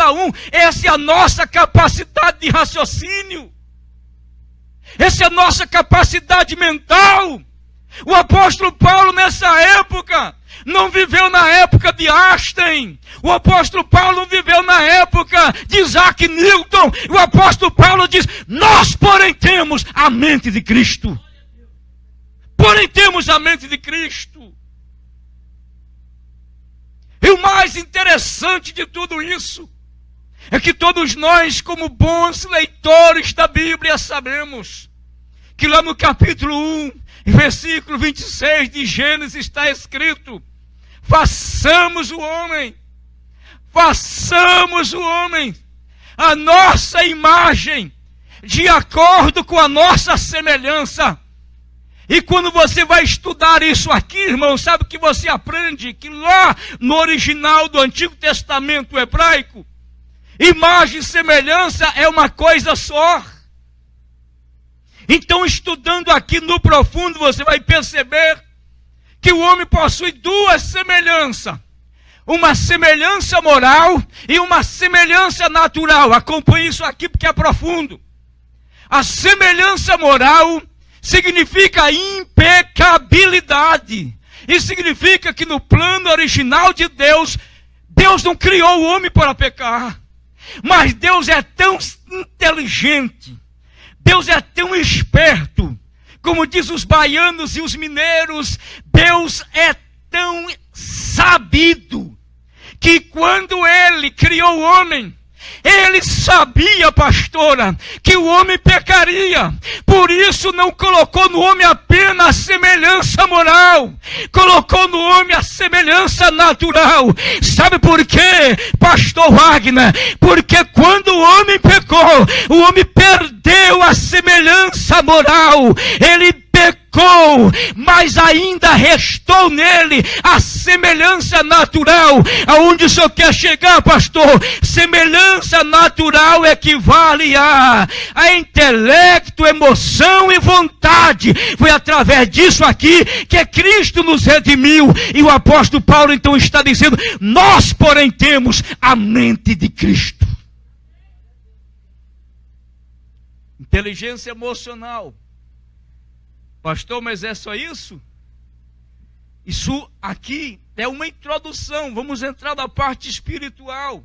cada um. Essa é a nossa capacidade de raciocínio. Essa é a nossa capacidade mental. O apóstolo Paulo, nessa época, não viveu na época de Einstein. O apóstolo Paulo não viveu na época de Isaac Newton. O apóstolo Paulo diz: nós, porém, temos a mente de Cristo. Porém, temos a mente de Cristo. E o mais interessante de tudo isso é que todos nós, como bons leitores da Bíblia, sabemos que lá no capítulo 1, versículo 26 de Gênesis está escrito: façamos o homem a nossa imagem, de acordo com a nossa semelhança. E quando você vai estudar isso aqui, irmão, sabe o que você aprende? Que lá no original do Antigo Testamento hebraico, imagem e semelhança é uma coisa só. Então, estudando aqui no profundo, você vai perceber que o homem possui duas semelhanças. Uma semelhança moral e uma semelhança natural. Acompanhe isso aqui porque é profundo. A semelhança moral significa impecabilidade. Isso significa que no plano original de Deus, Deus não criou o homem para pecar. Mas Deus é tão inteligente, Deus é tão esperto, como diz os baianos e os mineiros, Deus é tão sabido, que quando Ele criou o homem, Ele sabia, pastora, que o homem pecaria. Por isso não colocou no homem apenas a semelhança moral, colocou no homem a semelhança natural. Sabe por quê, pastor Wagner? Porque quando o homem pecou, o homem perdeu a semelhança moral. Ele pecou, mas ainda restou nele a semelhança natural. Aonde o senhor quer chegar, pastor? Semelhança natural equivale a intelecto, emoção e vontade. Foi através disso aqui que Cristo nos redimiu. E o apóstolo Paulo então está dizendo: nós, porém, temos a mente de Cristo. Inteligência emocional. Pastor, mas é só isso? Isso aqui é uma introdução. Vamos entrar na parte espiritual.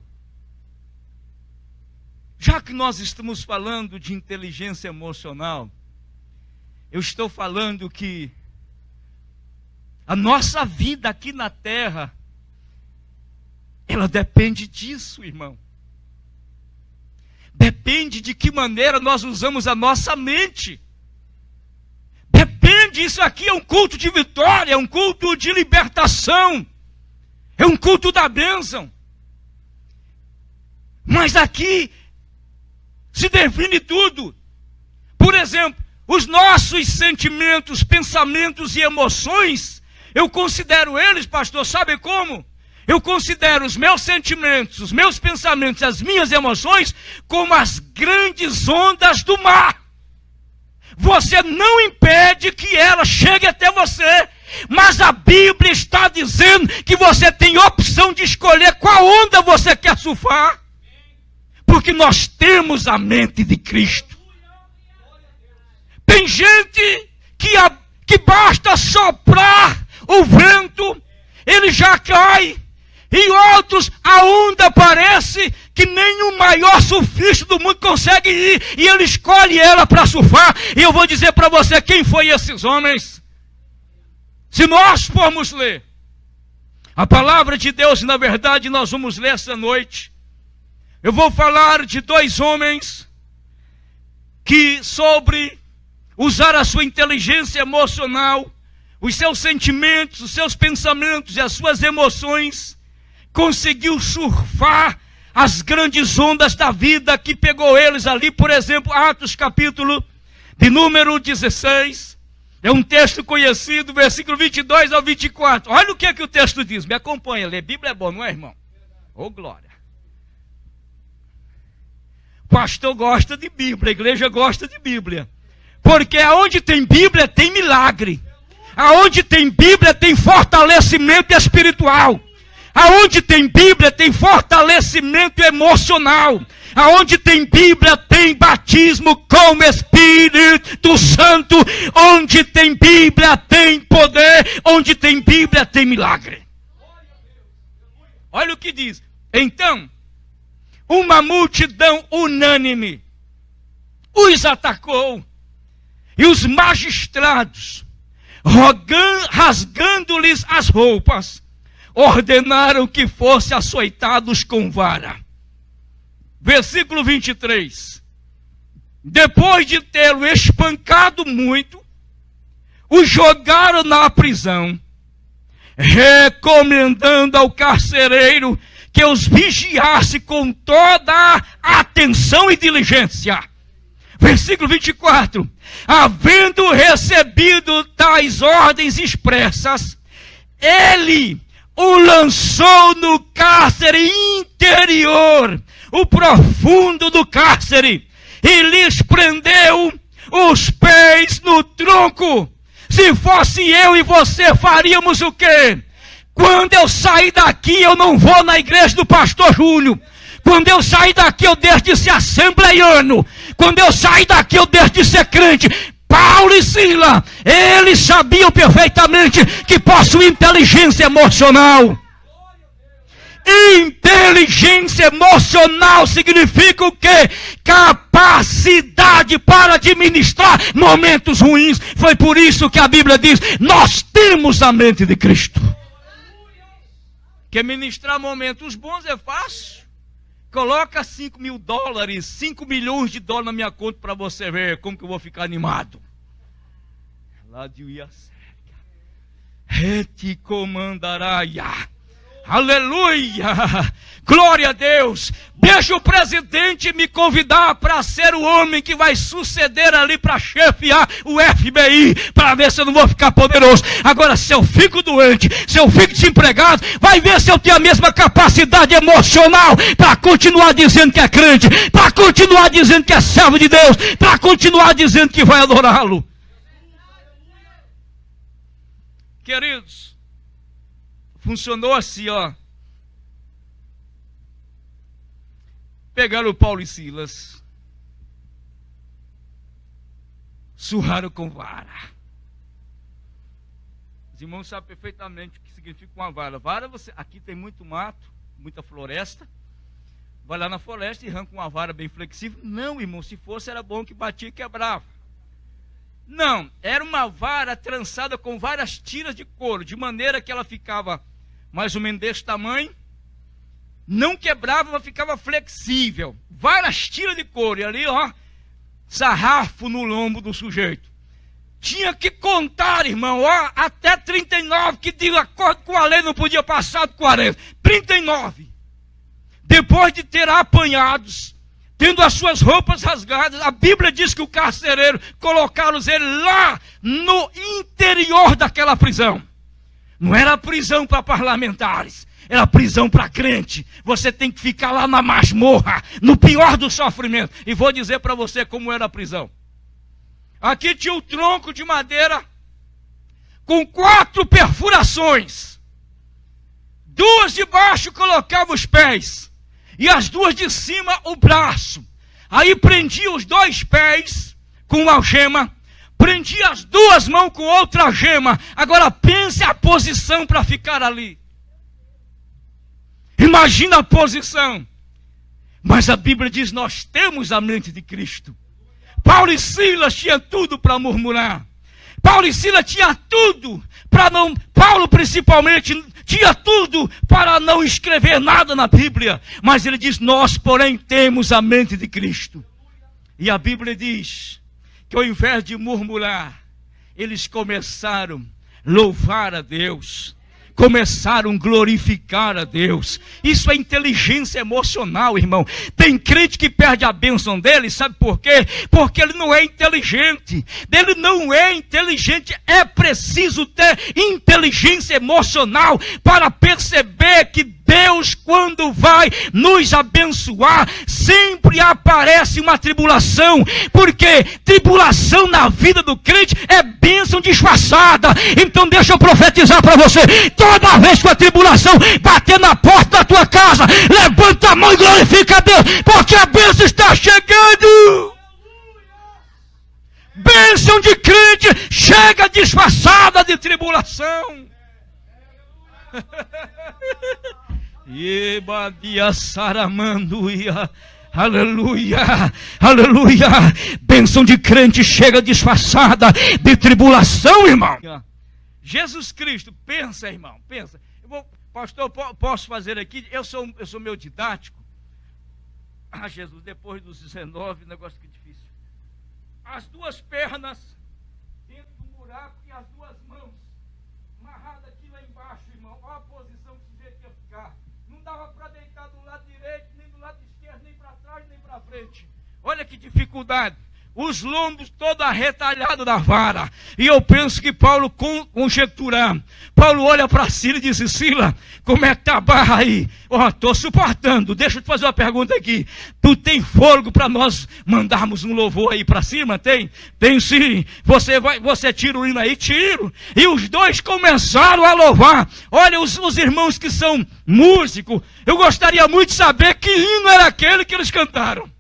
Já que nós estamos falando de inteligência emocional, eu estou falando que a nossa vida aqui na terra, ela depende disso, irmão. Depende de que maneira nós usamos a nossa mente. Depende, isso aqui é um culto de vitória, é um culto de libertação, é um culto da bênção. Mas aqui se define tudo. Por exemplo, os nossos sentimentos, pensamentos e emoções, eu considero eles, pastor, sabe como? Eu considero os meus sentimentos, os meus pensamentos, as minhas emoções, como as grandes ondas do mar. Você não impede que ela chegue até você, mas a Bíblia está dizendo que você tem opção de escolher qual onda você quer surfar, porque nós temos a mente de Cristo. Tem gente que basta soprar o vento, ele já cai, e outros, a onda parece que nem o maior surfista do mundo consegue ir, e ele escolhe ela para surfar. E eu vou dizer para você quem foi esses homens. Se nós formos ler a palavra de Deus, na verdade nós vamos ler essa noite, eu vou falar de dois homens que, sobre usar a sua inteligência emocional, os seus sentimentos, os seus pensamentos e as suas emoções, conseguiu surfar as grandes ondas da vida que pegou eles ali. Por exemplo, Atos capítulo de número 16, é um texto conhecido, versículo 22 ao 24. Olha o que é que o texto diz, me acompanha, ler Bíblia é bom, não é, irmão? Oh, glória! O pastor gosta de Bíblia, a igreja gosta de Bíblia, porque aonde tem Bíblia tem milagre, aonde tem Bíblia tem fortalecimento espiritual. Aonde tem Bíblia, tem fortalecimento emocional. Aonde tem Bíblia, tem batismo com o Espírito Santo. Onde tem Bíblia, tem poder. Onde tem Bíblia, tem milagre. Olha o que diz. Então, uma multidão unânime os atacou. E os magistrados, rasgando-lhes as roupas, ordenaram que fossem açoitados com vara. Versículo 23. Depois de tê-lo espancado muito, o jogaram na prisão, recomendando ao carcereiro que os vigiasse com toda a atenção e diligência. Versículo 24. Havendo recebido tais ordens expressas, ele o lançou no cárcere interior, o profundo do cárcere, e lhes prendeu os pés no tronco. Se fosse eu e você, faríamos o quê? Quando eu sair daqui, eu não vou na igreja do pastor Júnior. Quando eu sair daqui, eu deixo de ser assembleiano. Quando eu sair daqui, eu deixo de ser crente. Paulo e Silas, eles sabiam perfeitamente que possuem inteligência emocional. Inteligência emocional significa o quê? Capacidade para administrar momentos ruins. Foi por isso que a Bíblia diz: nós temos a mente de Cristo. Que administrar momentos bons é fácil. Coloca $5 mil, $5 milhões na minha conta para você ver como que eu vou ficar animado. Lá de te comandará. Aleluia! Glória a Deus! Deixa o presidente me convidar para ser o homem que vai suceder ali para chefiar o FBI, para ver se eu não vou ficar poderoso. Agora, se eu fico doente, se eu fico desempregado, vai ver se eu tenho a mesma capacidade emocional para continuar dizendo que é crente, para continuar dizendo que é servo de Deus, para continuar dizendo que vai adorá-lo. Queridos, funcionou assim, ó. Pegaram o Paulo e Silas, surraram com vara. Os irmãos sabem perfeitamente o que significa uma vara. Vara, aqui tem muito mato, muita floresta. Vai lá na floresta e arranca uma vara bem flexível. Não, irmão, se fosse era bom que batia e quebrava. Não, era uma vara trançada com várias tiras de couro, de maneira que ela ficava mais ou menos desse tamanho. Não quebrava, mas ficava flexível. Várias tiras de couro. E ali, ó, sarrafo no lombo do sujeito. Tinha que contar, irmão, ó, até 39, que de acordo com a lei não podia passar de 40. 39. Depois de ter apanhados, tendo as suas roupas rasgadas, a Bíblia diz que o carcereiro colocaram ele lá no interior daquela prisão. Não era prisão para parlamentares. Era prisão para crente. Você tem que ficar lá na masmorra, no pior do sofrimento. E vou dizer para você como era a prisão. Aqui tinha um tronco de madeira com 4 perfurações. 2 de baixo colocava os pés e as 2 de cima o braço. Aí prendia os 2 pés com uma algema, prendia as 2 mãos com outra algema. Agora pense a posição para ficar ali. Imagina a posição. Mas a Bíblia diz: nós temos a mente de Cristo. Paulo e Silas tinham tudo para murmurar. Paulo e Silas tinham tudo para não... Paulo principalmente tinha tudo para não escrever nada na Bíblia. Mas ele diz: nós, porém, temos a mente de Cristo. E a Bíblia diz que ao invés de murmurar, eles começaram a louvar a Deus. Começaram a glorificar a Deus. Isso é inteligência emocional, irmão. Tem crente que perde a bênção dele, sabe por quê? Porque ele não é inteligente. Ele não é inteligente. É preciso ter inteligência emocional para perceber que Deus, quando vai nos abençoar, sempre aparece uma tribulação. Porque tribulação na vida do crente é bênção disfarçada. Então deixa eu profetizar para você: Toda vez que a tribulação bater na porta da tua casa, levanta a mão e glorifica a Deus, porque a bênção está chegando. Bênção de crente chega disfarçada de tribulação. Ebadia saramanduia. Aleluia, aleluia. Bênção de crente chega disfarçada de tribulação, irmão. Jesus Cristo, pensa, irmão, pensa. Pastor, posso fazer aqui? Eu sou meio didático. Jesus, depois dos 19, negócio que é difícil. As duas pernas dentro do buraco e as duas mãos amarradas aqui lá embaixo, irmão. Olha a posição que o sujeito ia ficar. Não dava para deitar do lado direito, nem do lado esquerdo, nem para trás, nem para frente. Olha que dificuldade. Os lombos todo arretalhado da vara. E eu penso que Paulo conjecturar. Paulo olha para Sila e diz: Sila, como é que tá a barra aí? Estou suportando. Deixa eu te fazer uma pergunta aqui. Tu tem fôlego para nós mandarmos um louvor aí para cima? Tem? Tem sim. Você tira o hino aí? Tiro. E os dois começaram a louvar. Olha, os irmãos que são músicos, eu gostaria muito de saber que hino era aquele que eles cantaram.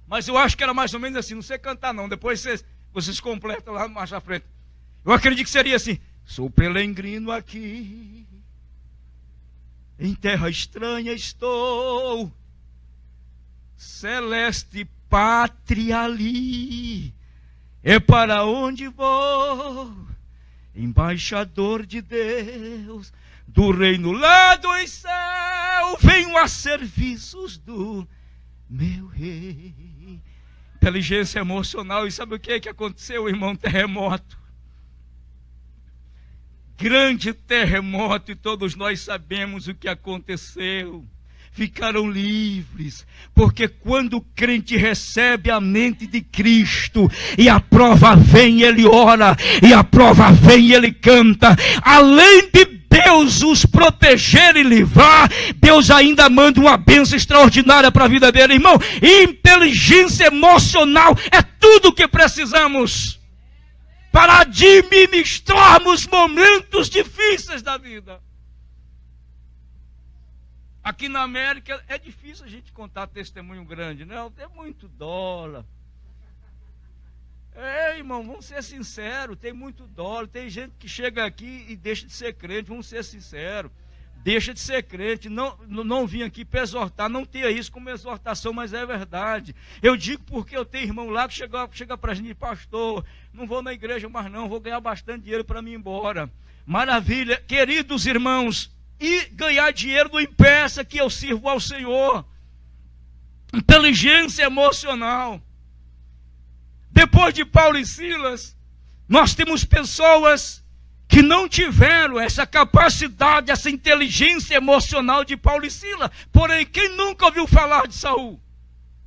Mas eu acho que era mais ou menos assim, não sei cantar não, depois vocês completam lá mais à frente. Eu acredito que seria assim: sou peregrino aqui, em terra estranha estou, celeste pátria ali, é para onde vou, embaixador de Deus, do reino lá dos céus, venho a serviços do meu rei. Inteligência emocional. E sabe o que aconteceu, irmão? Terremoto. Grande terremoto, e todos nós sabemos o que aconteceu. Ficaram livres, porque quando o crente recebe a mente de Cristo, e a prova vem, ele ora, e a prova vem, ele canta, além de Deus os proteger e livrar, Deus ainda manda uma bênção extraordinária para a vida dele, irmão. Inteligência emocional é tudo o que precisamos para administrarmos momentos difíceis da vida. Aqui na América é difícil a gente contar testemunho grande, não? Tem muito dólar. Irmão, vamos ser sinceros, tem muito dólar, tem gente que chega aqui e deixa de ser crente, vamos ser sinceros, deixa de ser crente, não vim aqui para exortar, não tenha isso como exortação, mas é verdade. Eu digo porque eu tenho irmão lá que chega para a gente: pastor, não vou na igreja mais não, vou ganhar bastante dinheiro para mim ir embora. Maravilha, queridos irmãos, e ganhar dinheiro não impeça que eu sirvo ao Senhor. Inteligência emocional. Depois de Paulo e Silas, nós temos pessoas que não tiveram essa capacidade, essa inteligência emocional de Paulo e Silas. Porém, quem nunca ouviu falar de Saul?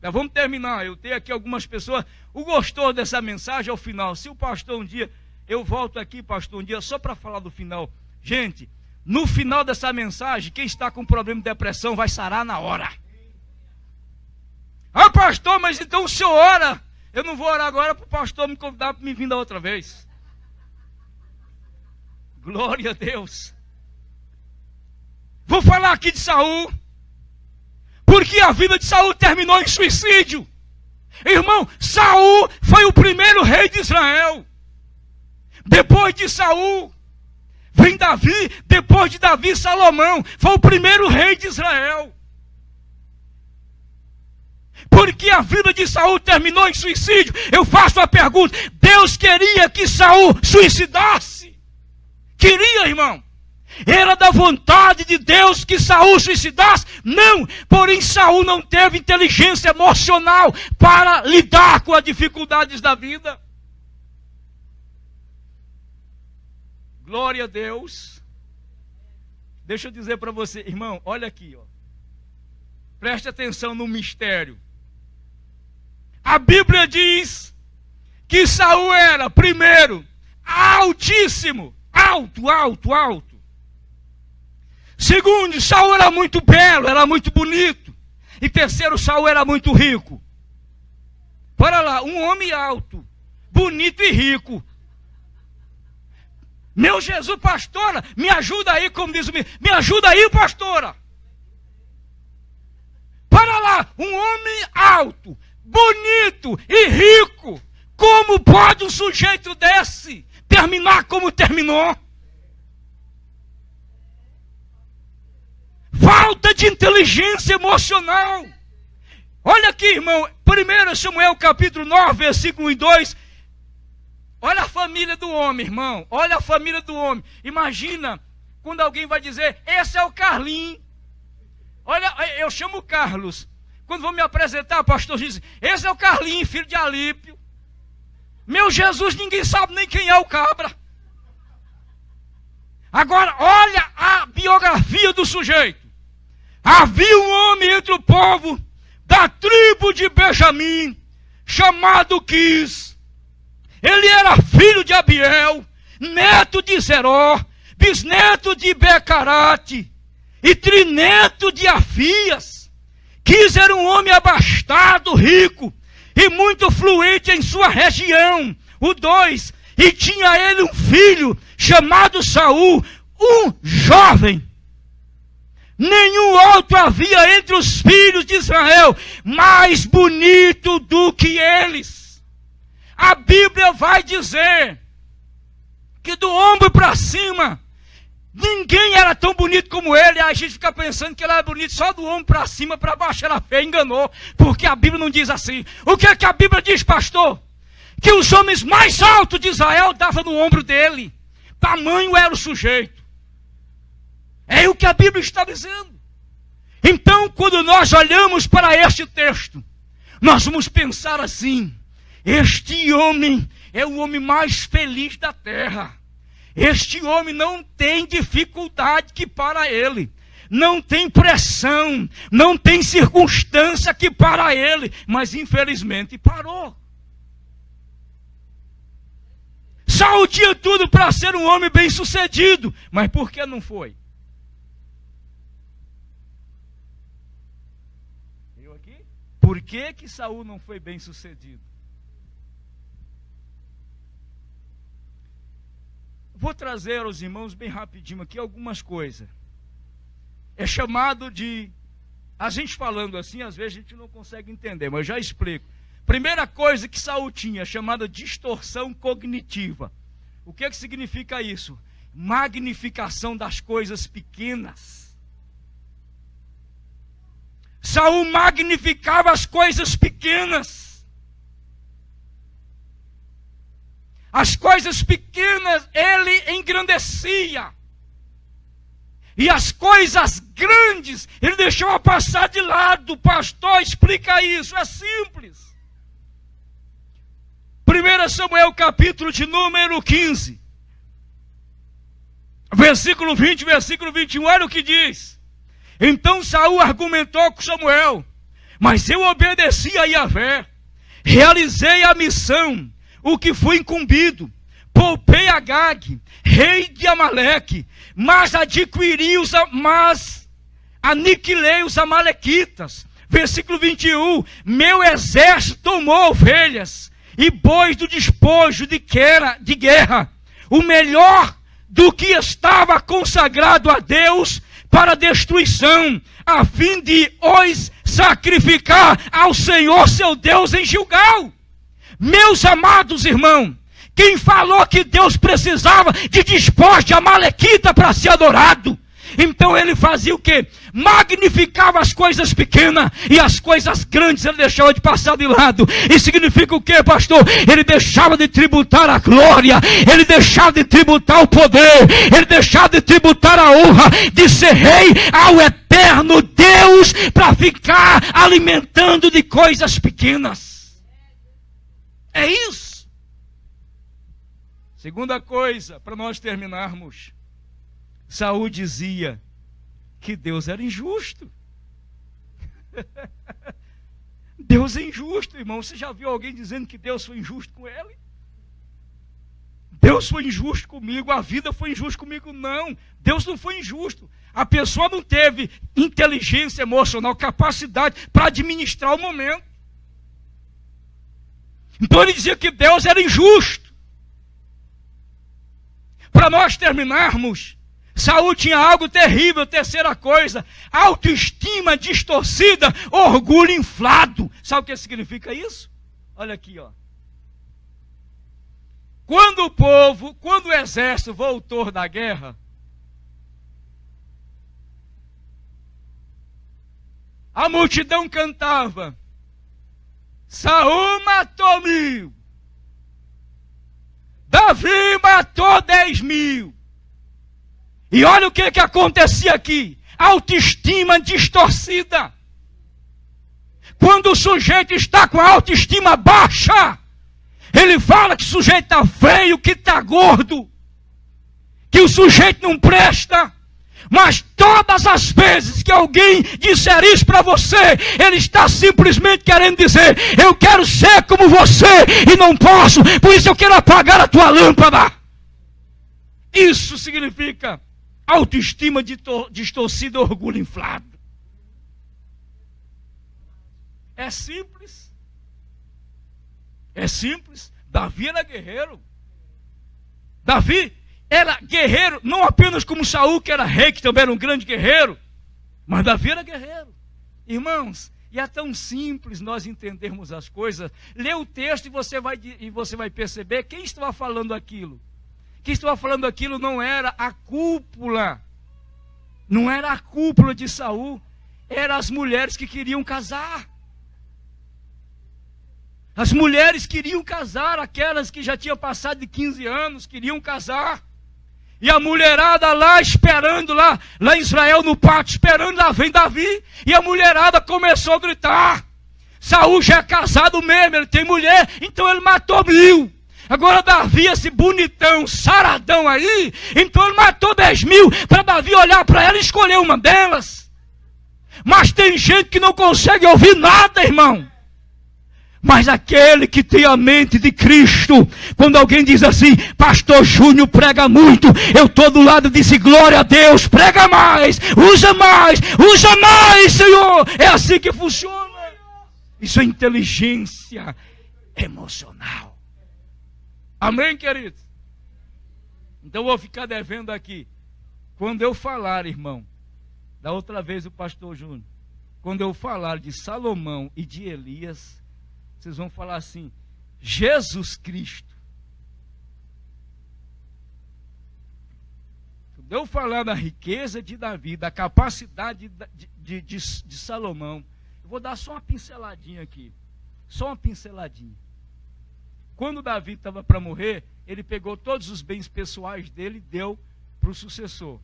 Já vamos terminar. Eu tenho aqui algumas pessoas. O gostou dessa mensagem ao final. Se o pastor um dia, eu volto aqui, pastor, um dia só para falar do final. Gente, no final dessa mensagem, quem está com problema de depressão vai sarar na hora. Ah, pastor, mas então o senhor ora. Eu não vou orar agora para o pastor me convidar para me vir da outra vez. Glória a Deus. Vou falar aqui de Saul, porque a vida de Saul terminou em suicídio. Irmão, Saul foi o primeiro rei de Israel. Depois de Saul vem Davi. Depois de Davi, Salomão foi o primeiro rei de Israel. Porque a vida de Saul terminou em suicídio. Eu faço a pergunta: Deus queria que Saul suicidasse? Queria, irmão? Era da vontade de Deus que Saul suicidasse? Não. Porém, Saul não teve inteligência emocional para lidar com as dificuldades da vida. Glória a Deus. Deixa eu dizer para você, irmão, olha aqui, ó. Preste atenção no mistério. A Bíblia diz que Saul era, primeiro, altíssimo, alto. Segundo, Saul era muito belo, era muito bonito. E terceiro, Saul era muito rico. Para lá, um homem alto, bonito e rico. Meu Jesus, pastora, me ajuda aí, como diz o menino. Me ajuda aí, pastora. Para lá, um homem alto, bonito e rico. Como pode um sujeito desse terminar como terminou? Falta de inteligência emocional. Olha aqui, irmão, 1 Samuel capítulo 9, versículo 1 e 2. Olha a família do homem, irmão. Olha a família do homem. Imagina quando alguém vai dizer, esse é o Carlinhos. Olha, eu chamo o Carlos. Quando vou me apresentar, o pastor diz, esse é o Carlinhos, filho de Alípio. Meu Jesus, ninguém sabe nem quem é o cabra. Agora, olha a biografia do sujeito. Havia um homem entre o povo da tribo de Benjamim, chamado Quis. Ele era filho de Abiel, neto de Zeró, bisneto de Becarate e trineto de Afias. Quis era um homem abastado, rico e muito fluente em sua região. O 2, e tinha ele um filho chamado Saul, um jovem. Nenhum outro havia entre os filhos de Israel mais bonito do que eles. A Bíblia vai dizer que do ombro para cima, ninguém era tão bonito como ele. A gente fica pensando que ele era bonito só do ombro para cima, para baixo era feio, enganou. Porque a Bíblia não diz assim. O que é que a Bíblia diz, pastor? Que os homens mais altos de Israel davam no ombro dele. Tamanho era o sujeito. É o que a Bíblia está dizendo. Então, quando nós olhamos para este texto, nós vamos pensar assim: este homem é o homem mais feliz da terra. Este homem não tem dificuldade que para ele. Não tem pressão, não tem circunstância que para ele. Mas infelizmente parou. Saul tinha tudo para ser um homem bem sucedido. Mas por que não foi? Eu aqui? Por que Saul não foi bem sucedido? Vou trazer aos irmãos bem rapidinho aqui algumas coisas. É chamado de... A gente falando assim, às vezes a gente não consegue entender, mas eu já explico. Primeira coisa que Saul tinha, chamada distorção cognitiva. O que significa isso? Magnificação das coisas pequenas. Saul magnificava as coisas pequenas. As coisas pequenas ele engrandecia. E as coisas grandes ele deixava passar de lado. Pastor, explica isso, é simples. 1 Samuel capítulo de número 15. Versículo 20, versículo 21, olha o que diz. Então Saul argumentou com Samuel, mas eu obedeci a Yahvé, realizei a missão, o que fui incumbido, poupei Agag, rei de Amaleque, mas aniquilei os amalequitas. Versículo 21, meu exército tomou ovelhas e bois do despojo de guerra, o melhor do que estava consagrado a Deus para destruição, a fim de os sacrificar ao Senhor seu Deus em Gilgal. Meus amados irmãos, quem falou que Deus precisava de despojos de amalequita para ser adorado? Então ele fazia o quê? Magnificava as coisas pequenas e as coisas grandes ele deixava de passar de lado. E significa o quê, pastor? Ele deixava de tributar a glória, ele deixava de tributar o poder, ele deixava de tributar a honra de ser rei ao eterno Deus para ficar alimentando de coisas pequenas. É isso. Segunda coisa, para nós terminarmos. Saul dizia que Deus era injusto. Deus é injusto, irmão. Você já viu alguém dizendo que Deus foi injusto com ele? Deus foi injusto comigo, a vida foi injusta comigo. Não, Deus não foi injusto. A pessoa não teve inteligência emocional, capacidade para administrar o momento. Então ele dizia que Deus era injusto. Para nós terminarmos, Saul tinha algo terrível, terceira coisa, autoestima distorcida, orgulho inflado. Sabe o que significa isso? Olha aqui, ó. Quando o exército voltou da guerra, a multidão cantava: Saul matou 1000, Davi matou 10.000. E olha o que acontecia aqui: autoestima distorcida. Quando o sujeito está com a autoestima baixa, ele fala que o sujeito está feio, que está gordo, que o sujeito não presta. Mas todas as vezes que alguém disser isso para você, ele está simplesmente querendo dizer: eu quero ser como você e não posso, por isso eu quero apagar a tua lâmpada. Isso significa autoestima distorcida, orgulho inflado. É simples. É simples. Davi era guerreiro. Davi era guerreiro, não apenas como Saul, que era rei, que também era um grande guerreiro, mas Davi era guerreiro. Irmãos, e é tão simples nós entendermos as coisas. Lê o texto e você vai perceber quem estava falando aquilo. Quem estava falando aquilo não era a cúpula, não era a cúpula de Saul, eram as mulheres que queriam casar. As mulheres queriam casar, aquelas que já tinham passado de 15 anos, queriam casar. E a mulherada lá esperando, lá em Israel, no pátio, esperando, lá vem Davi. E a mulherada começou a gritar: Saul já é casado mesmo, ele tem mulher, então ele matou 1000. Agora Davi, esse bonitão, saradão aí, então ele matou 10.000, para Davi olhar para ela e escolher uma delas. Mas tem gente que não consegue ouvir nada, irmão. Mas aquele que tem a mente de Cristo, quando alguém diz assim: pastor Júnior prega muito, eu estou do lado, disse glória a Deus, prega mais, usa mais, Senhor. É assim que funciona. Isso é inteligência emocional. Amém, queridos? Então eu vou ficar devendo aqui. Quando eu falar, irmão, da outra vez o pastor Júnior, quando eu falar de Salomão e de Elias, vocês vão falar assim: Jesus Cristo. Quando eu falar da riqueza de Davi, da capacidade de Salomão, eu vou dar só uma pinceladinha aqui. Só uma pinceladinha. Quando Davi estava para morrer, ele pegou todos os bens pessoais dele e deu para o sucessor.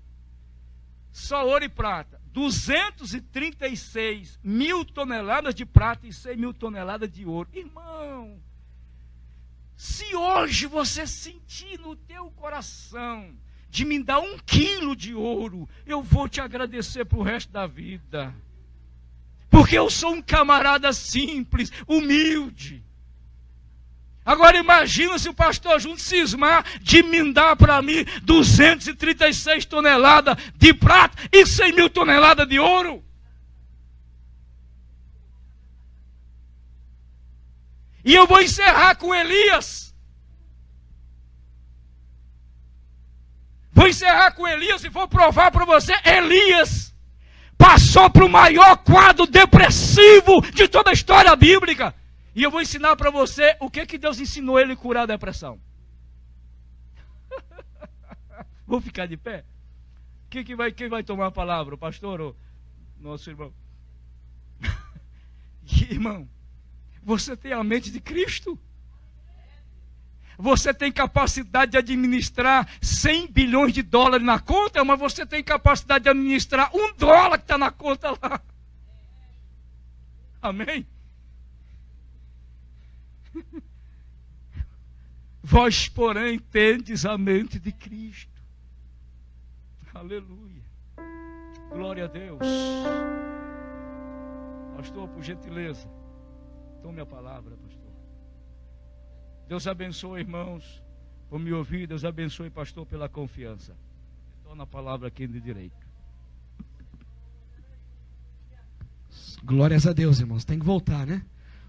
Só ouro e prata, 236.000 toneladas de prata e 100.000 toneladas de ouro. Irmão, se hoje você sentir no teu coração de me dar 1 quilo de ouro, eu vou te agradecer para o resto da vida. Porque eu sou um camarada simples, humilde. Agora imagina se o pastor Júnior cismar de me dar para mim 236 toneladas de prata e 100.000 toneladas de ouro. E eu vou encerrar com Elias. Vou encerrar com Elias e vou provar para você: Elias passou para o maior quadro depressivo de toda a história bíblica. E eu vou ensinar para você o que Deus ensinou ele a curar a depressão. Vou ficar de pé? Quem vai tomar a palavra? O pastor ou nosso irmão? Irmão, você tem a mente de Cristo? Você tem capacidade de administrar 100 bilhões de dólares na conta, mas você tem capacidade de administrar $1 que está na conta lá. Amém? Vós, porém, tendes a mente de Cristo. Aleluia. Glória a Deus. Pastor, por gentileza, tome a palavra, pastor. Deus abençoe, irmãos, por me ouvir. Deus abençoe, pastor, pela confiança. Torna a palavra aqui de direito. Glórias a Deus, irmãos. Tem que voltar, né?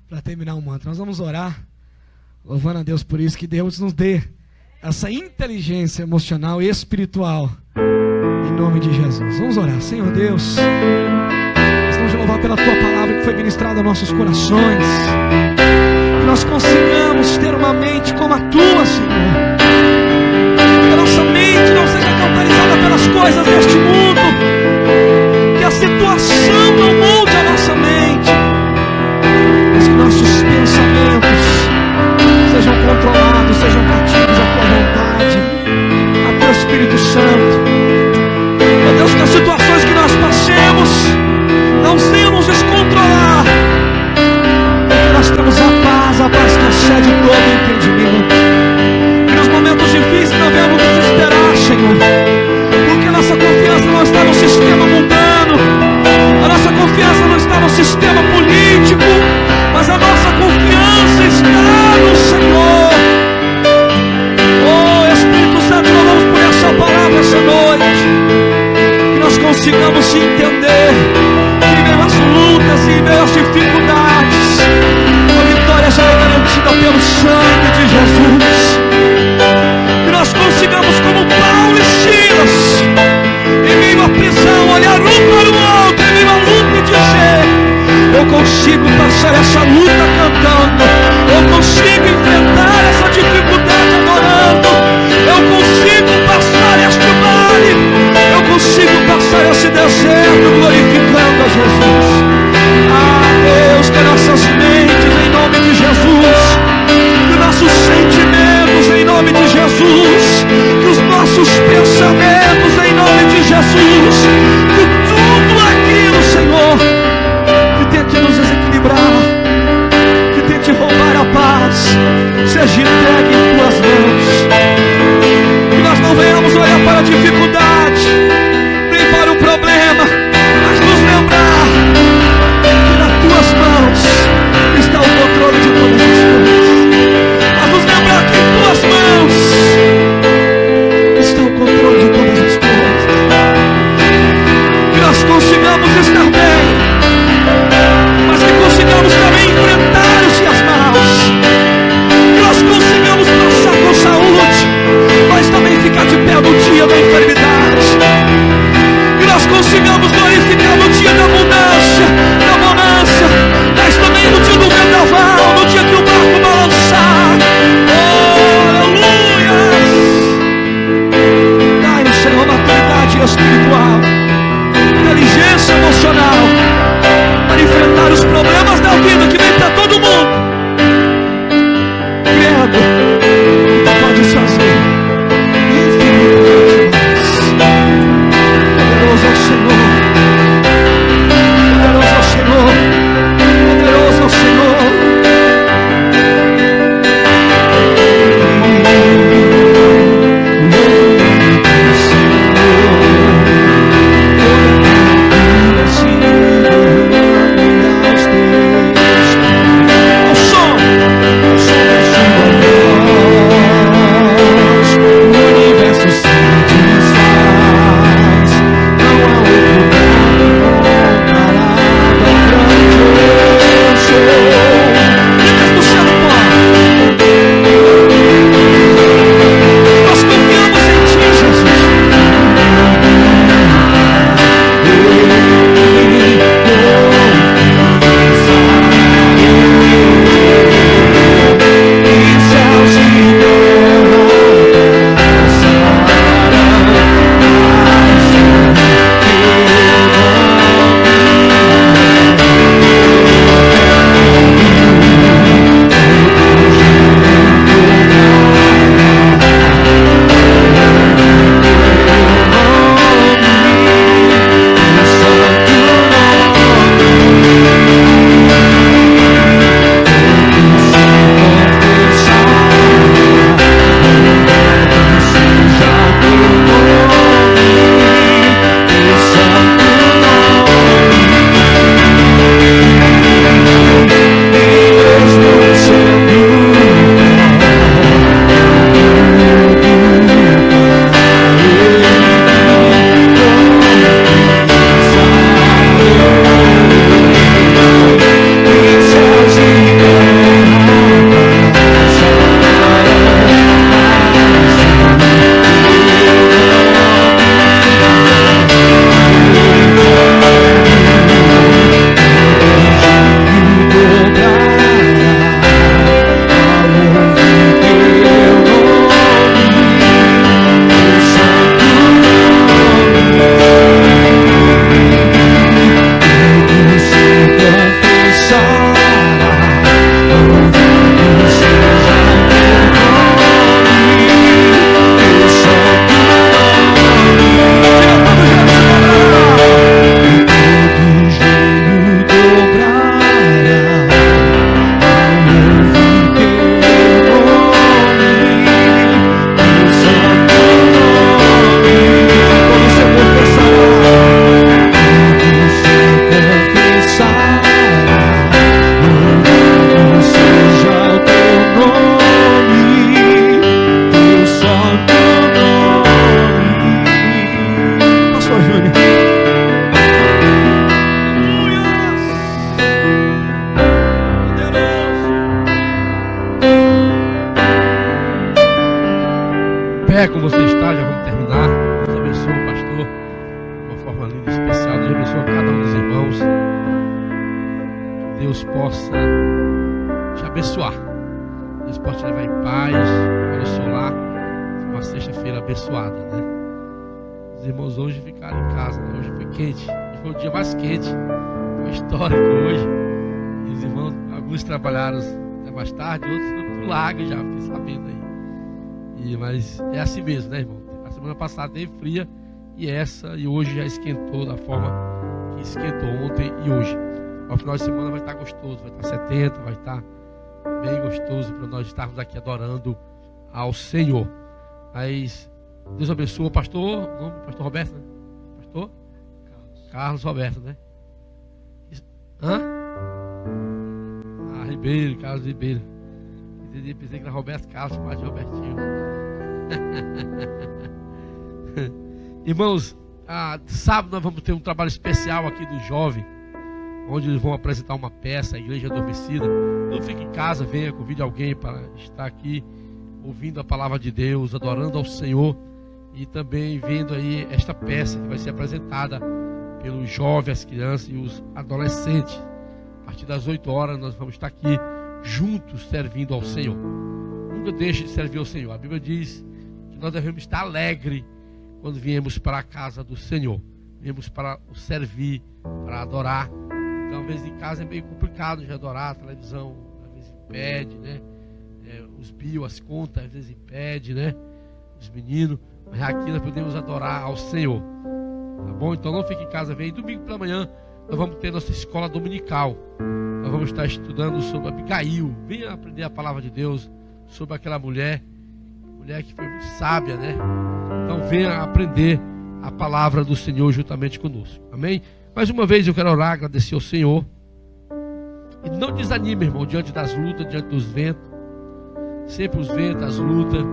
Para terminar o mantra. Nós vamos orar, louvando a Deus por isso. Que Deus nos dê essa inteligência emocional e espiritual, em nome de Jesus. Vamos orar. Senhor Deus, vamos louvar pela Tua palavra que foi ministrada aos nossos corações, que nós consigamos ter uma mente como a Tua, Senhor, que a nossa mente não seja cauterizada pelas coisas deste mundo, que a situação não molde a nossa mente, mas que nossos pensamentos sejam controlados, sejam cativos à Tua vontade, a Teu Espírito Santo. Meu Deus, que as situações que nós passemos não venham nos descontrolar, porque nós temos a paz que excede todo entendimento. Que nos momentos difíceis não venhamos desesperar, Senhor, porque a nossa confiança não está no sistema mundano, a nossa confiança não está no sistema político, mas a nossa confiança está no Senhor. Oh Espírito Santo, louvamos por essa palavra essa noite, que nós consigamos se entender, que em meio às lutas e em meio às dificuldades, a vitória já é garantida pelo sangue de Jesus. Que nós consigamos, como Paulo e Silas, em meio à prisão, olhar um para o outro, em meio à luta, e dizer: eu consigo passar essa luta cantando, eu consigo enfrentar essa dificuldade adorando, eu consigo passar este vale, eu consigo passar esse deserto glorificando a Jesus. Ah Deus, que nossas mentes em nome de Jesus, que nossos sentimentos em nome de Jesus, que os nossos pensamentos em nome de Jesus, que tudo aquilo, Senhor, que tente nos desequilibrar, Deus possa te abençoar. Deus possa te levar em paz. Olha o seu lar. Uma sexta-feira abençoada, né? Os irmãos hoje ficaram em casa, né? Hoje foi quente. Hoje foi o dia mais quente. Foi histórico hoje. E os irmãos, alguns trabalharam até mais tarde, outros foram pro lago já, fiquei sabendo aí. Mas é assim mesmo, né, irmão? A semana passada teve fria e hoje já esquentou da forma que esquentou ontem e hoje. Ao final de semana vai estar gostoso, vai estar 70, vai estar bem gostoso para nós estarmos aqui adorando ao Senhor. Mas Deus abençoe o pastor, pastor Roberto, né? Pastor? Carlos Roberto, né? Ribeiro, Carlos Ribeiro. Pensei que era Roberto Carlos, mais de Robertinho. Irmãos, sábado nós vamos ter um trabalho especial aqui do jovem, onde eles vão apresentar uma peça, a Igreja Adormecida. Não fique em casa, venha, convide alguém para estar aqui ouvindo a palavra de Deus, adorando ao Senhor e também vendo aí esta peça que vai ser apresentada pelos jovens, as crianças e os adolescentes. A partir das 8 horas nós vamos estar aqui juntos servindo ao Senhor. Nunca deixe de servir ao Senhor. A Bíblia diz que nós devemos estar alegres quando viemos para a casa do Senhor. Viemos para o servir, para adorar. Então, às vezes em casa é meio complicado de adorar. A televisão às vezes impede, né? Os as contas às vezes impede, né? Os meninos. Mas aqui nós podemos adorar ao Senhor. Tá bom? Então não fique em casa, vem. Domingo pela manhã nós vamos ter nossa escola dominical. Nós vamos estar estudando sobre Abigail. Venha aprender a palavra de Deus sobre aquela mulher que foi muito sábia, né? Então venha aprender a palavra do Senhor juntamente conosco. Amém? Mais uma vez eu quero orar, agradecer ao Senhor. E não desanime, irmão, diante das lutas, diante dos ventos. Sempre os ventos, as lutas,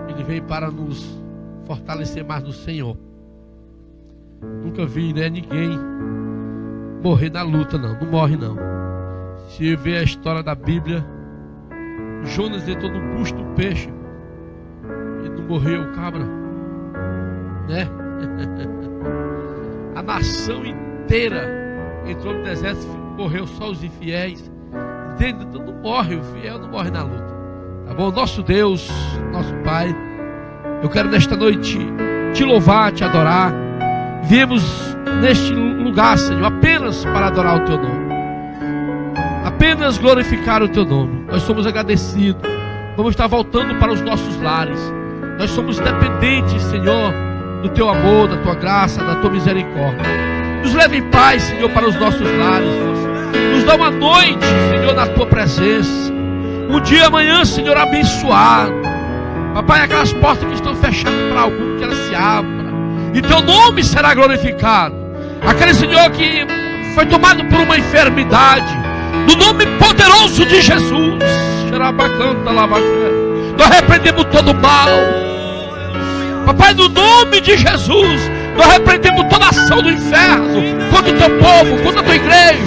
Ele vem para nos fortalecer mais no Senhor. Nunca vi, né, ninguém morrer na luta, não morre não. Se ver a história da Bíblia, Jonas entrou no bucho do peixe e não morreu, cabra, né? A nação inteira entrou no deserto, morreu só os infiéis. Então não morre, o fiel não morre na luta, tá bom? Nosso Deus, nosso Pai, eu quero nesta noite te louvar, te adorar. Viemos neste lugar, Senhor, apenas para adorar o Teu nome, apenas glorificar o Teu nome. Nós somos agradecidos. Vamos estar voltando para os nossos lares. Nós somos dependentes, Senhor, do Teu amor, da Tua graça, da Tua misericórdia. Nos leve em paz, Senhor, para os nossos lares. Nos dá uma noite, Senhor, na Tua presença. Um dia amanhã, Senhor, abençoado. Papai, aquelas portas que estão fechadas para algum, que elas se abram e Teu nome será glorificado. Aquele Senhor que foi tomado por uma enfermidade, no nome poderoso de Jesus, nós repreendemos todo mal. Papai, no nome de Jesus, nós repreendemos toda ação do inferno contra o Teu povo, contra a Tua igreja,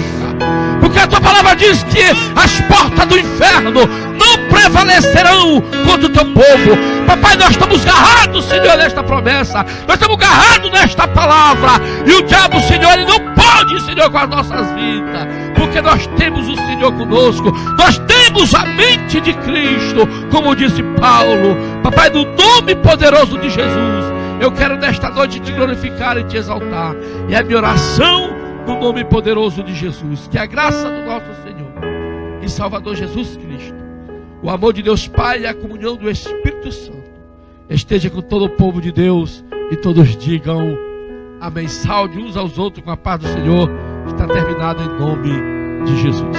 porque a Tua palavra diz que as portas do inferno não prevalecerão contra o Teu povo. Papai, nós estamos agarrados, Senhor, nesta promessa. Nós estamos agarrados nesta palavra. E o diabo, Senhor, ele não pode, Senhor, com as nossas vidas, porque nós temos o Senhor conosco. Nós temos a mente de Cristo, como disse Paulo. Papai, no nome poderoso de Jesus, eu quero nesta noite te glorificar e te exaltar. E é minha oração no nome poderoso de Jesus. Que a graça do nosso Senhor e Salvador Jesus Cristo, o amor de Deus Pai e a comunhão do Espírito Santo esteja com todo o povo de Deus, e todos digam amém. Salve uns aos outros com a paz do Senhor. Está terminado em nome de Jesus.